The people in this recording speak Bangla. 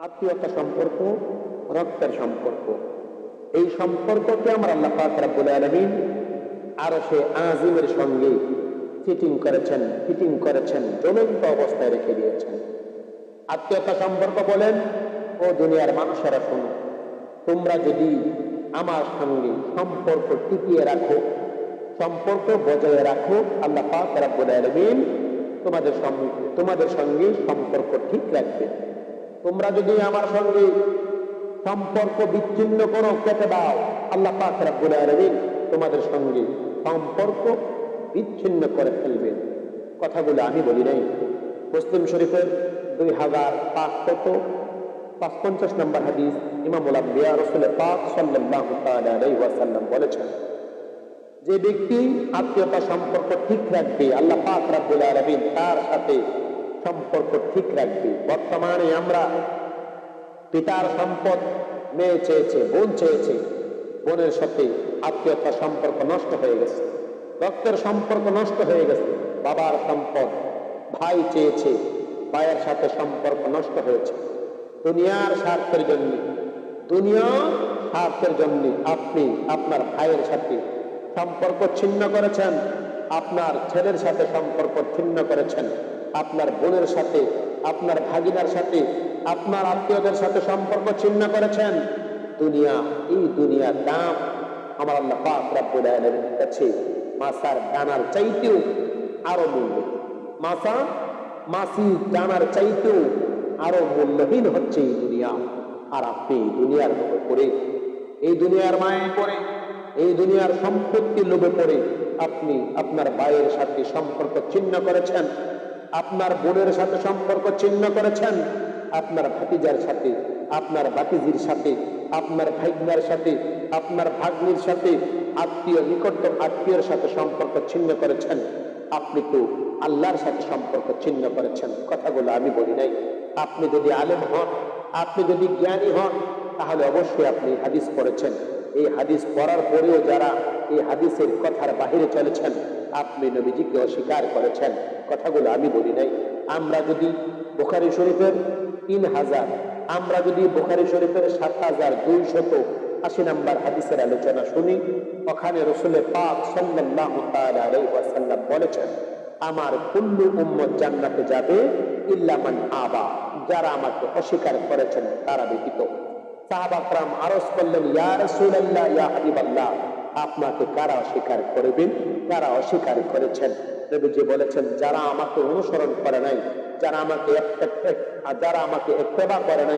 আত্মীয়তা সম্পর্ক রক্তের সম্পর্ক। এই সম্পর্ককে আমার আল্লাহ পাক রব্বুল আলামিন আরশে আজিমের সঙ্গে ফিটিং করেছেন, জ্বলন্ত অবস্থায় রেখে দিয়েছেন। আত্মীয়তা সম্পর্ক বলেন, ও দুনিয়ার মানুষেরা শোনো, তোমরা যদি আমার সঙ্গে সম্পর্ক টিকিয়ে রাখো, সম্পর্ক বজায় রাখো, আল্লাহ পাক রব্বুল আলামিন তোমাদের সঙ্গে সম্পর্ক ঠিক রাখবে। তোমরা যদি আমার সঙ্গে সম্পর্ক বিচ্ছিন্ন করো, কেটে দাও, আল্লাহ পাক রব্বুল আলামিন তোমাদের সঙ্গে সম্পর্ক বিচ্ছিন্ন করে ফেলবেন। কথাগুলো আমি বলি নাই। মুসলিম শরীফের 2555 নম্বর হাদিস, ইমামুল আম্বিয়া রাসূল পাক সাল্লাল্লাহু তাআলা আলাইহি ওয়াসাল্লাম বলেছেন, যে ব্যক্তি আত্মীয়তা সম্পর্ক ঠিক রাখবে, আল্লাহ পাক রব্বুল আলামিন তার সাথে সম্পর্ক ঠিক রাখবে। বর্তমানে আমরা পিতার সম্পদ মেয়ে চেয়েছে, বোন চেয়েছে, বোনের সাথে আত্মীয়তা সম্পর্ক নষ্ট হয়ে গেছে, রক্তের সম্পর্ক নষ্ট হয়ে গেছে। বাবার সম্পদ ভাই চেয়েছে, ভাইয়ের সাথে সম্পর্ক নষ্ট হয়েছে। দুনিয়ার স্বার্থের জন্য আপনি আপনার ভাইয়ের সাথে সম্পর্ক ছিন্ন করেছেন, আপনার ছেলের সাথে সম্পর্ক ছিন্ন করেছেন, আপনার বোনের সাথে, আপনার ভাগিনার সাথে, আপনার আত্মীয়দের সাথে সম্পর্ক ছিন্ন করেছেন। এই দুনিয়ার দাম আমার আল্লাহ পাক রব্বুল আলামিনের কাছে মাছার দানার চাইতেও আরো মূল্য। মাছি দানার চাইতেও আরো মূল্যহীন হচ্ছে এই দুনিয়া। আর আপনি এই দুনিয়ার লোভে পড়ে, এই দুনিয়ার মায়ে পড়ে, এই দুনিয়ার সম্পত্তির লোভে পড়ে আপনি আপনার ভাইয়ের সাথে সম্পর্ক ছিন্ন করেছেন, আপনার বোনের সাথে সম্পর্ক ছিন্ন করেছেন, আপনার ভাতিজার সাথে, আপনার ভাতিজির সাথে, আপনার ভাইগনার সাথে, আপনার ভাগ্নির সাথে, নিকটতম আত্মীয়ের সাথে সম্পর্ক ছিন্ন করেছেন। আপনি তো আল্লাহর সাথে সম্পর্ক ছিন্ন করেছেন। কথাগুলো আমি বলি নাই। আপনি যদি আলেম হন, আপনি যদি জ্ঞানী হন, তাহলে অবশ্যই আপনি হাদিস পড়েছেন। এই হাদিস পড়ার পরেও যারা এই হাদিসের কথার বাহিরে চলেছেন, আপনি নবীজিকে অস্বীকার করেছেন। কথাগুলো আমি বলি নাই। আমরা যদি বুখারী শরীফের 3000, আমরা যদি বুখারী শরীফের 7280 নম্বর হাদিসের আলোচনা শুনি, ওখানে রাসূল পাক সাল্লাল্লাহু তাআলা আলাইহি ওয়াসাল্লাম বলেছেন, আমার কুল্লু উম্মত জান্নাতে যাবে ইল্লা মান আবা, যারা আমাকে অস্বীকার করেছেন তারা ব্যতীত। সাহাবা کرام আরজ করলেন, ইয়া রাসূলুল্লাহ, ইয়া হাবিবাল্লাহ, আপনাকে কারা অস্বীকার করবেন, কারা অস্বীকার করেছেন? নবীজি বলেছেন, যারা আমাকে অনুসরণ করে নাই, যারা আমাকে ইত্তেবা করে নাই,